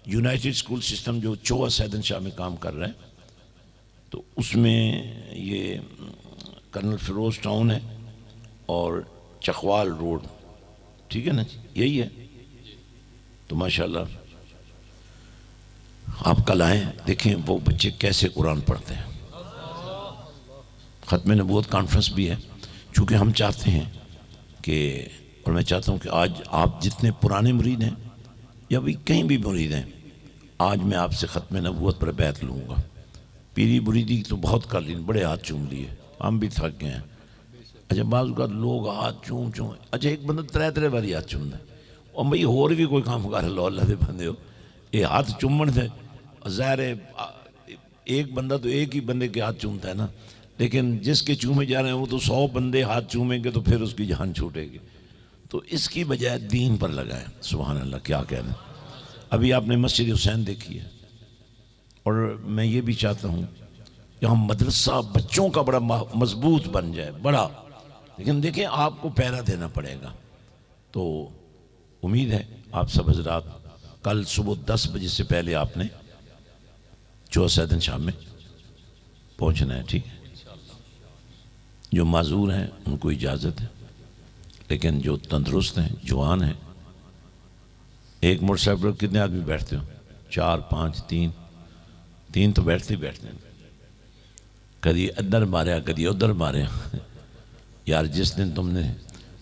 यूनाइटेड स्कूल सिस्टम जो चोआ सैदन शाह में काम कर रहा है, तो उसमें ये कर्नल फिरोज टाउन है और चकवाल रोड, ठीक है ना, यही है। तो माशाल्लाह आप कल आएँ, देखें वो बच्चे कैसे कुरान पढ़ते हैं। ख़त्म नबूवत कॉन्फ्रेंस भी है, चूँकि हम चाहते हैं कि, और मैं चाहता हूँ कि आज आप जितने पुराने मुरीद हैं या भी कहीं भी मुरीद हैं, आज मैं आपसे ख़त्म नबूवत पर बैत लूँगा। पीरी मुरीदी तो बहुत कर ली, बड़े हाथ चूम लिए, हम भी थक गए हैं। अच्छा बाज़ का लोग हाथ चूम चूम, अच्छा एक बंदा त्रै बारी हाथ चूमदा और भाई होर भी कोई काम कर लो, अल्लाह दे बंदे हो, ये हाथ चूमन से ज़ाहिर है एक बंदा तो एक ही बंदे के हाथ चूमता है ना, लेकिन जिसके चूमे जा रहे हैं वो तो 100 बंदे हाथ चूमेंगे तो फिर उसकी जान छूटेगी। तो इसकी बजाय दीन पर लगाएं। सुभान अल्लाह, क्या कहना। अभी आपने मस्जिद हुसैन देखी है, और मैं ये भी चाहता हूँ यहाँ मदरसा बच्चों का बड़ा मजबूत बन जाए, बड़ा, लेकिन देखें आपको पहरा देना पड़ेगा। तो उम्मीद है आप सब हजरात कल सुबह 10 बजे से पहले आपने चौसा सैदन शाह में पहुँचना है, ठीक है। जो माजूर हैं उनको इजाज़त है, लेकिन जो तंदुरुस्त हैं, जवान हैं, एक मोटरसाइकिल पर कितने आदमी बैठते हो? 4 5 3 तो बैठते ही बैठते हैं, कभी इधर मारे कभी उधर मारे। यार जिस दिन तुमने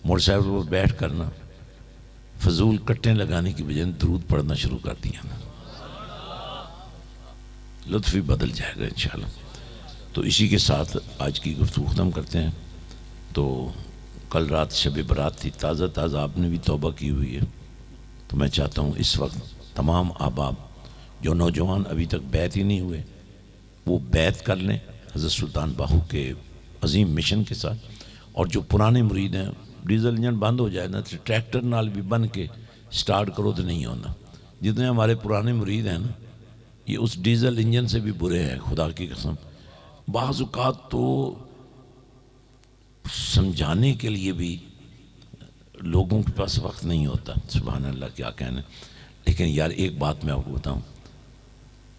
मोटरसाइकिल पर बैठ कर ना फजूल कट्टे लगाने की बजाय दरूद पढ़ना शुरू कर दिया ना, लुत्फ़ ही बदल जाएगा इंशाल्लाह। तो इसी के साथ आज की गुफ्तगू ख़त्म करते हैं। तो कल रात शब बरात थी, ताज़ा आपने भी तौबा की हुई है, तो मैं चाहता हूँ इस वक्त तमाम अहबाब जो नौजवान अभी तक बैत ही नहीं हुए वो बैत कर लें हज़रत सुल्तान बाहू के अजीम मिशन के साथ। और जो पुराने मुरीद हैं, डीजल इंजन बंद हो जाए ना तो ट्रैक्टर नाल भी बन के स्टार्ट करो तो नहीं होना। जितने हमारे पुराने मुरीद हैं ना, ये उस डीजल इंजन से भी बुरे हैं, खुदा की कसम। बाज़ औक़ात तो समझाने के लिए भी लोगों के पास वक्त नहीं होता। सुभान अल्लाह, क्या कहना। लेकिन यार एक बात मैं आपको बताऊं,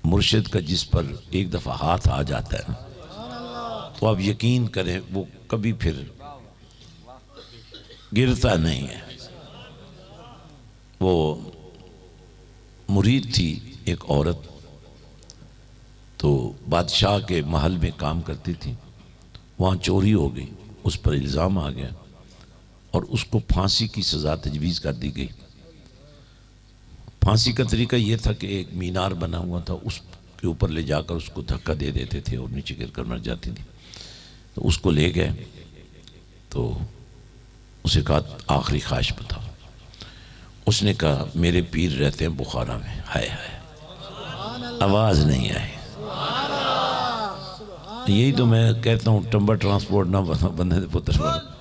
मुर्शिद का जिस पर एक दफ़ा हाथ आ जाता है ना, तो आप यकीन करें वो कभी फिर गिरता नहीं है। वो मुरीद थी एक औरत, तो बादशाह के महल में काम करती थी, वहाँ चोरी हो गई, उस पर इल्ज़ाम आ गया और उसको फांसी की सज़ा तजवीज़ कर दी गई। फांसी का तरीका ये था कि एक मीनार बना हुआ था, उसके ऊपर ले जाकर उसको धक्का दे देते थे और नीचे गिर कर मर जाती थी। तो उसको ले गए, तो उसे कहा आखिरी ख्वाहिश बताओ। उसने कहा मेरे पीर रहते हैं बुखारा में। हाय हाय, आवाज़ नहीं आई। यही तो मैं कहता हूँ टम्बर ट्रांसपोर्ट ना बंदे दे पुत्र पर।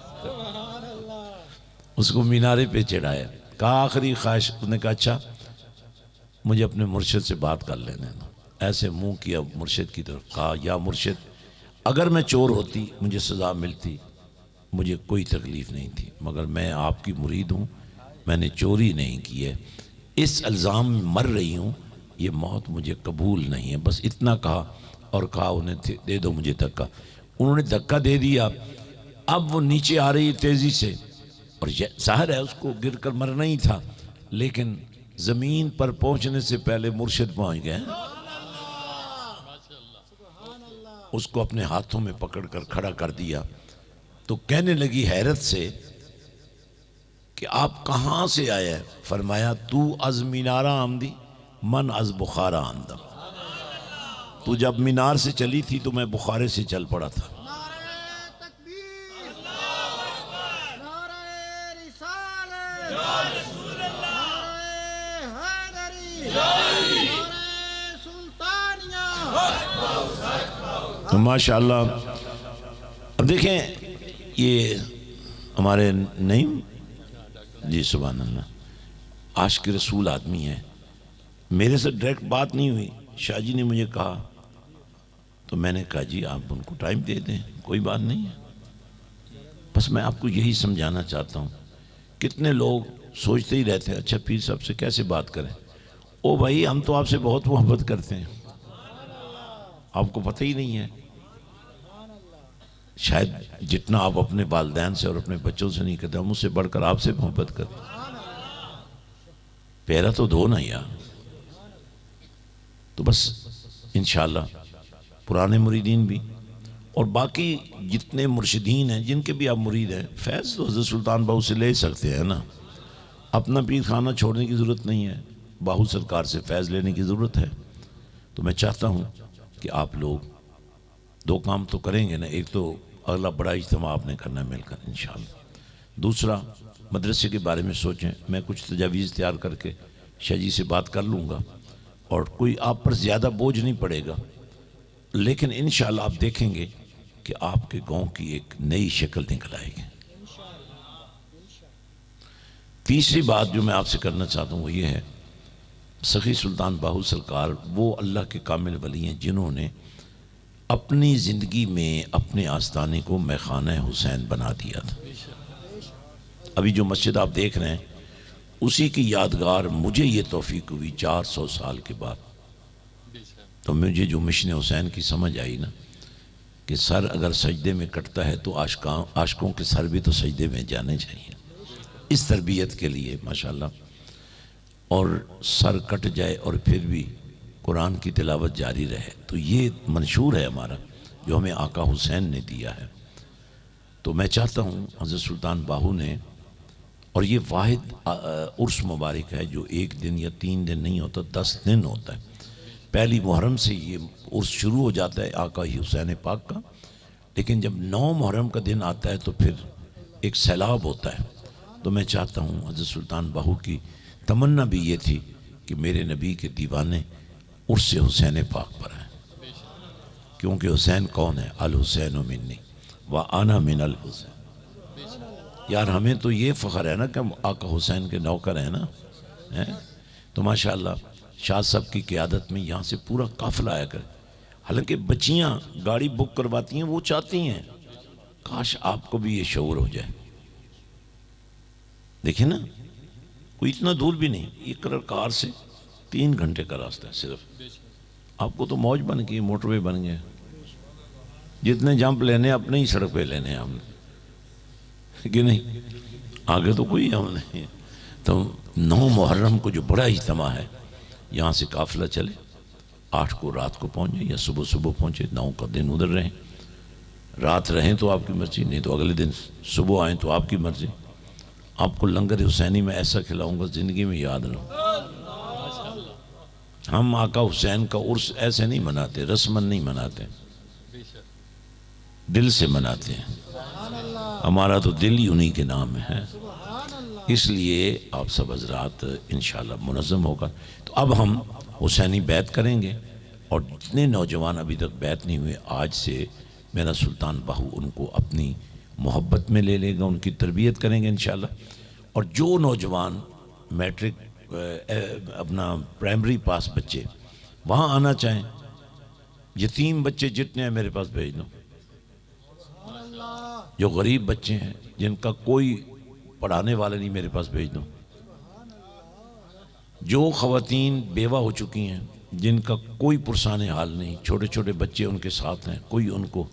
उसको मीनारे पे चढ़ाया, कहा आखिरी ख्वाहिश। उसने कहा अच्छा मुझे अपने मुर्शिद से बात कर लेने दो। ऐसे मुंह किया मुर्शिद की तरफ, कहा या मुर्शिद अगर मैं चोर होती मुझे सज़ा मिलती, मुझे कोई तकलीफ़ नहीं थी, मगर मैं आपकी मुरीद हूँ, मैंने चोरी नहीं की है, इस इल्ज़ाम में मर रही हूँ, ये मौत मुझे कबूल नहीं है। बस इतना कहा और कहा उन्हें दे दो मुझे धक्का। उन्होंने धक्का दे दिया। अब वो नीचे आ रही तेज़ी से और ज़ाहिर है उसको गिर कर मरना ही था, लेकिन ज़मीन पर पहुँचने से पहले मुर्शिद पहुँच गए। उसको अपने हाथों में पकड़ कर खड़ा कर दिया। तो कहने लगी हैरत से कि आप कहाँ से आए हैं? फरमाया तू अज मीनारा आमदी मन अज बुखारा आमदा। तू जब मीनार से चली थी तो मैं बुखारे से चल पड़ा था। तो माशाअल्लाह अब देखें ये हमारे नहीं जी सुभान अल्लाह आशिक रसूल आदमी है। मेरे से डायरेक्ट बात नहीं हुई, शाह जी ने मुझे कहा तो मैंने कहा जी आप उनको टाइम दे दें, कोई बात नहीं है। बस मैं आपको यही समझाना चाहता हूँ। कितने लोग सोचते ही रहते हैं अच्छा पीर साहब से कैसे बात करें। ओ भाई हम तो आपसे बहुत मोहब्बत करते हैं, आपको पता ही नहीं है। शायद जितना आप अपने वालिदैन से और अपने बच्चों से नहीं करते, हम उससे बढ़कर आपसे मोहब्बत करते। पैरा तो धो ना यार। तो बस इंशाअल्लाह पुराने मुरीदीन भी और बाकी जितने मुर्शिदीन हैं जिनके भी आप मुरीद हैं, फैज़ तो हज़रत सुल्तान बाहू से ले सकते हैं ना। अपना पीर खाना छोड़ने की ज़रूरत नहीं है, बाहू सरकार से फैज़ लेने की ज़रूरत है। तो मैं चाहता हूँ कि आप लोग दो काम तो करेंगे ना, एक तो अगला बड़ा इज्तिमा आपने करना है मिलकर इंशाअल्लाह। दूसरा मदरसे के बारे में सोचें। मैं कुछ तजावीज़ तैयार करके शाह जी से बात कर लूँगा और कोई आप पर ज़्यादा बोझ नहीं पड़ेगा, लेकिन इंशाअल्लाह आप देखेंगे कि आपके गांव की एक नई शक्ल निकल आएगी। तीसरी बात जो मैं आपसे करना चाहता हूँ वो ये है, सखी सुल्तान बाहू सरकार वो अल्लाह के कामिल वली हैं जिन्होंने अपनी ज़िंदगी में अपने आस्थाने को मैखाना हुसैन बना दिया था। अभी जो मस्जिद आप देख रहे हैं उसी की यादगार मुझे ये तौफीक हुई 400 साल के बाद। तो मुझे जो मिशन हुसैन की समझ आई ना कि सर अगर सजदे में कटता है तो आशिकों के सर भी तो सजदे में जाने चाहिए, इस तरबियत के लिए माशाल्लाह। और सर कट जाए और फिर भी कुरान की तिलावत जारी रहे, तो ये मंशूर है हमारा जो हमें आका हुसैन ने दिया है। तो मैं चाहता हूँ हज़रत सुल्तान बाहू ने, और ये वाहिद उर्स मुबारक है जो 1 दिन या 3 दिन नहीं होता, 10 दिन होता है। पहली मुहर्रम से ये उर्स शुरू हो जाता है आका हुसैन पाक का, लेकिन जब 9 मुहर्रम का दिन आता है तो फिर एक सैलाब होता है। तो मैं चाहता हूँ हज़रत सुल्तान बाहू की तमन्ना भी ये थी कि मेरे नबी के दीवाने उर्स हुसैन पाक पर हैं, क्योंकि हुसैन कौन है, अल हुसैन मिन्नी व आना मिन अल हुसैन। यार हमें तो ये फ़ख्र है ना कि हम आका हुसैन के नौकर हैं ना, हैं। तो माशाअल्लाह शाह साहब की क़ियादत में यहाँ से पूरा काफ़िला आया करे। हालांकि बच्चियाँ गाड़ी बुक करवाती हैं, वो चाहती हैं काश आपको भी ये शऊर हो जाए। देखिए ना, कोई इतना दूर भी नहीं, एक कार से 3 घंटे का रास्ता है सिर्फ। आपको तो मौज बन गई, मोटरवे बन गए, जितने जंप लेने अपने ही सड़क पे लेने हैं हमने, कि नहीं, आगे तो कोई हम नहीं। तो 9 मुहर्रम को जो बड़ा इज्तिमा है, यहाँ से काफ़िला चले, 8 को रात को पहुँचे या सुबह सुबह पहुँचे, 9 का दिन उधर रहें। रात रहें तो आपकी मर्ज़ी, नहीं तो अगले दिन सुबह आएँ तो आपकी मर्ज़ी। आपको लंगर हुसैनी में ऐसा खिलाऊंगा ज़िंदगी में याद रहो। हम आका हुसैन का उर्स ऐसे नहीं मनाते, रस्मन नहीं मनाते, दिल से मनाते हैं। हमारा तो दिल ही उन्हीं के नाम में है, इसलिए आप सब हज़रात इंशाअल्लाह मुनज़्ज़म होगा। तो अब हम हुसैनी बैत करेंगे, और जितने नौजवान अभी तक बैत नहीं हुए, आज से मेरा सुल्तान बाहू उनको अपनी मोहब्बत में ले लेगा, उनकी तरबियत करेंगे इंशाअल्लाह। और जो नौजवान मैट्रिक अपना प्राइमरी पास बच्चे वहाँ आना चाहें, यतीम बच्चे जितने हैं मेरे पास भेज दो। जो गरीब बच्चे हैं जिनका कोई पढ़ाने वाला नहीं, मेरे पास भेज दो। जो ख़वातीन बेवा हो चुकी हैं, जिनका कोई पुरसाने हाल नहीं, छोटे छोटे बच्चे उनके साथ हैं, कोई उनको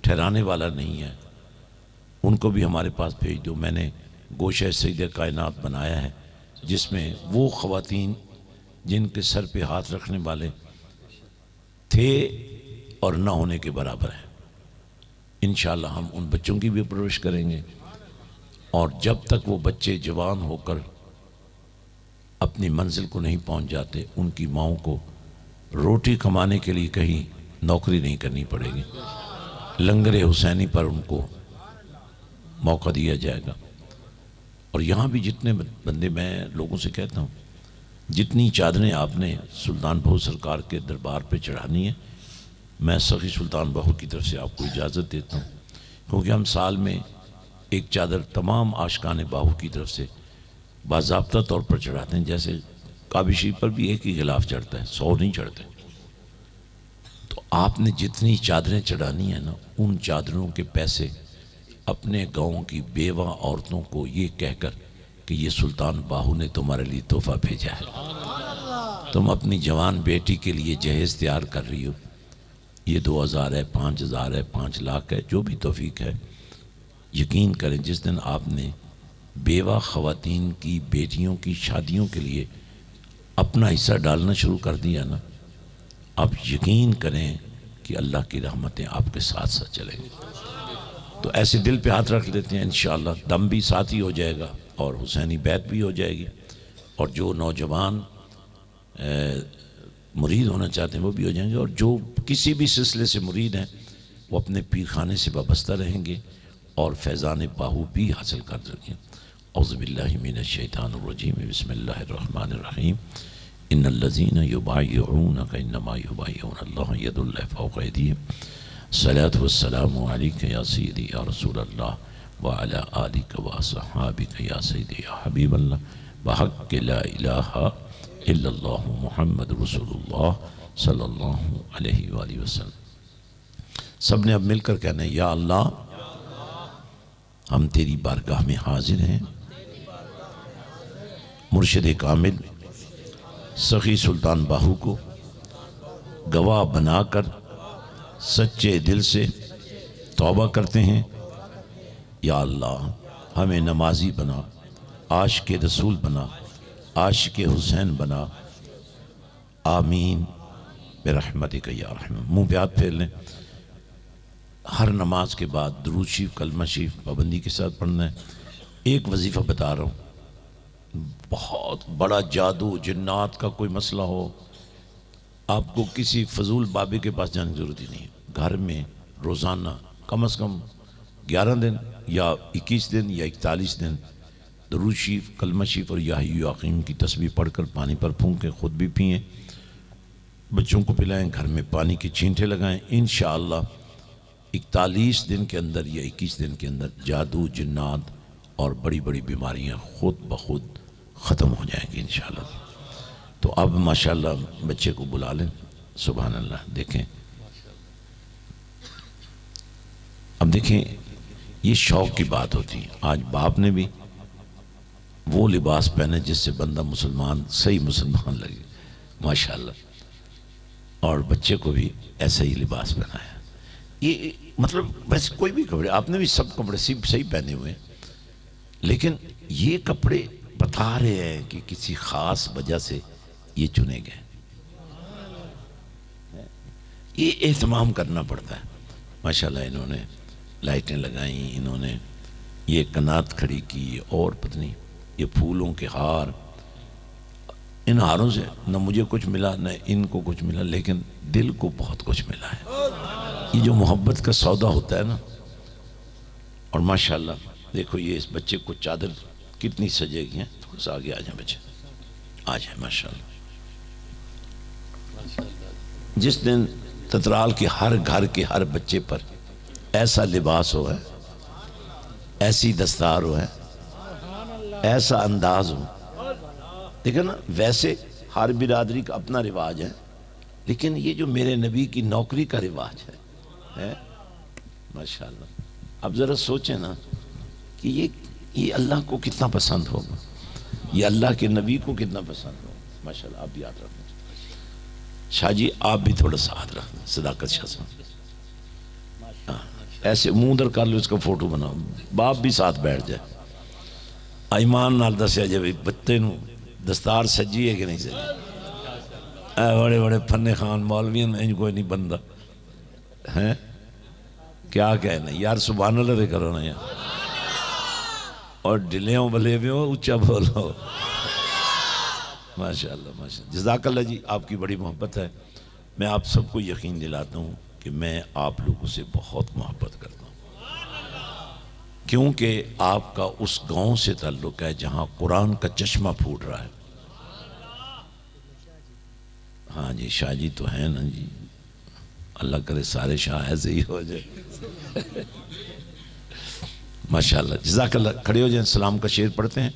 ठहराने वाला नहीं है, उनको भी हमारे पास भेज दो। मैंने गोशा सईद कायनात बनाया है, जिसमें वो ख़वातीन जिनके सर पे हाथ रखने वाले थे और ना होने के बराबर हैं, इंशाअल्लाह हम उन बच्चों की भी परवरिश करेंगे। और जब तक वो बच्चे जवान होकर अपनी मंजिल को नहीं पहुंच जाते, उनकी माओं को रोटी कमाने के लिए कहीं नौकरी नहीं करनी पड़ेगी, लंगर हुसैनी पर उनको मौका दिया जाएगा। और यहाँ भी जितने बंदे, मैं लोगों से कहता हूँ, जितनी चादरें आपने सुल्तान बहू सरकार के दरबार पे चढ़ानी है, मैं सखी सुल्तान बहू की तरफ से आपको इजाज़त देता हूँ, क्योंकि हम साल में एक चादर तमाम आशिकाने बाहू की तरफ से बाज़ाब्ता तौर पर चढ़ाते हैं। जैसे काबिशी पर भी एक ही गिलाफ चढ़ता है, 100 नहीं चढ़ते। तो आपने जितनी चादरें चढ़ानी है ना, उन चादरों के पैसे अपने गाँव की बेवा औरतों को ये कहकर कि ये सुल्तान बाहू ने तुम्हारे लिए तोहफ़ा भेजा है, तुम अपनी जवान बेटी के लिए जहेज़ तैयार कर रही हो, ये 2000 है, 5000 है, 5 लाख है, जो भी तौफीक है, यकीन करें जिस दिन आपने बेवा ख़वातीन की बेटियों की शादियों के लिए अपना हिस्सा डालना शुरू कर दिया ना, आप यकीन करें कि अल्लाह की रहमतें आपके साथ साथ चलेंगी। तो ऐसे दिल पे हाथ रख लेते हैं, इंशाअल्लाह दम भी साथ ही हो जाएगा और हुसैनी बैत भी हो जाएगी। और जो नौजवान मुरीद होना चाहते हैं वो भी हो जाएंगे, और जो किसी भी सिलसिले से मुरीद हैं वो अपने पीर खाने से वाबस्ता रहेंगे और फैज़ान बाहू भी हासिल कर देंगे। औज़ुबिल्लाहि मिनश्शैतानिर्रजीम, बिस्मिल्लाहिर्रहमानिर्रहीम। इन्नल्लज़ीना युबाय्यऊनका इन्नमा युबाय्यऊना अल्लाह यदुल्लाहि फ़ौक़ अयदीहिम। सलातु वस्सलामु अलैका या सय्यदी या रसूलल्लाह व अला आलिका व अस्हाबिका या सय्यदी या हबीबल्लाह बहक़्क़ि ला इलाहा इल्लल्लाहु मुहम्मदुर रसूलुल्लाह सल्लल्लाहु अलैहि वसल्लम। सब ने अब मिलकर कहना है, या अल्लाह हम तेरी बारगाह में हाजिर हैं, मुर्शिद कामिल सखी सुल्तान बाहू को गवाह बनाकर सच्चे दिल से तौबा करते हैं। या अल्लाह हमें नमाजी बना, आशिक़ रसूल बना, आशिक़ हुसैन बना, आमीन बिरहमतिका या रहमान। मुँह पे हाथ फेर लें। हर नमाज के बाद दुरूद शरीफ, कलमा शरीफ पाबंदी के साथ पढ़ना है। एक वजीफ़ा बता रहा हूँ, बहुत बड़ा जादू जिन्नात का कोई मसला हो, आपको किसी फजूल बाबे के पास जाने की ज़रूरत ही नहीं। घर में रोज़ाना कम से कम 11 दिन या 21 दिन या 41 दिन दुरूद शरीफ, कलमा शरीफ और या हय्यु या क़य्यूम की तस्बीह पढ़कर पानी पर फूंकें, ख़ुद भी पिएँ, बच्चों को पिलाएँ, घर में पानी के छींटे लगाएँ। इंशाअल्लाह 41 दिन के अंदर या 21 दिन के अंदर जादू, जिन्नात और बड़ी बड़ी बीमारियां खुद ब खुद ख़त्म हो जाएंगी इंशाअल्लाह। तो अब माशाअल्लाह बच्चे को बुला लें। सुभान अल्लाह। देखें, अब देखें, ये शौक़ की बात होती है। आज बाप ने भी वो लिबास पहने जिससे बंदा मुसलमान, सही मुसलमान लगे माशाअल्लाह, और बच्चे को भी ऐसा ही लिबास पहनाया। ये मतलब वैसे कोई भी कपड़े, आपने भी सब कपड़े सही पहने हुए हैं, लेकिन ये कपड़े बता रहे हैं कि किसी ख़ास वजह से ये चुने गए। ये एहतमाम करना पड़ता है। माशाल्लाह इन्होंने लाइटें लगाई, इन्होंने ये कनात खड़ी की, और पत्नी ये फूलों के हार। इन हारों से न मुझे कुछ मिला न इनको कुछ मिला, लेकिन दिल को बहुत कुछ मिला है। ये जो मोहब्बत का सौदा होता है ना। और माशाल्लाह देखो, ये इस बच्चे को चादर कितनी सजेगी हैं। थोड़ा सा आगे आ जाए बच्चे, आ जाए माशाल्लाह। जिस दिन ततराल के हर घर के हर बच्चे पर ऐसा लिबास हो है, ऐसी दस्तार हो है, ऐसा अंदाज हो। देखो ना, वैसे हर बिरादरी का अपना रिवाज है, लेकिन ये जो मेरे नबी की नौकरी का रिवाज है माशाल्लाह। अब ज़रा सोचें ना कि ये अल्लाह को कितना पसंद होगा, ये अल्लाह के नबी को कितना पसंद होगा माशाल्लाह। आप याद रखना। शाह जी आप भी थोड़ा सा हाथ रखना, सदाकत शाह साहब। ऐसे मुंह उधर कर लो, इसका फोटो बनाओ, बाप भी साथ बैठ जाए। ईमान नाल दसिया जाए बच्चे नूं दस्तार सजी है कि नहीं सजी। बड़े बड़े फन्ने खान मौलवियों में कोई नहीं बनता है। क्या कहना यार, सुभान अल्लाह दे करो ना यार, और डिलियों बलेवियों ऊंचा बोलो माशाल्लाह माशाल्लाह। जज़ाकल्लाह जी, आपकी बड़ी मोहब्बत है। मैं आप सबको यकीन दिलाता हूँ कि मैं आप लोगों से बहुत मोहब्बत करता हूँ। क्योंकि आपका उस गांव से ताल्लुक़ है जहां कुरान का चश्मा फूट रहा है। हाँ जी, शाह जी तो हैं ना जी, अल्लाह करे सारे शाह ऐसे ही हो जाए। माशाल्लाह, जज़ाकल्लाह। खड़े हो जाए, सलाम का शेर पढ़ते हैं।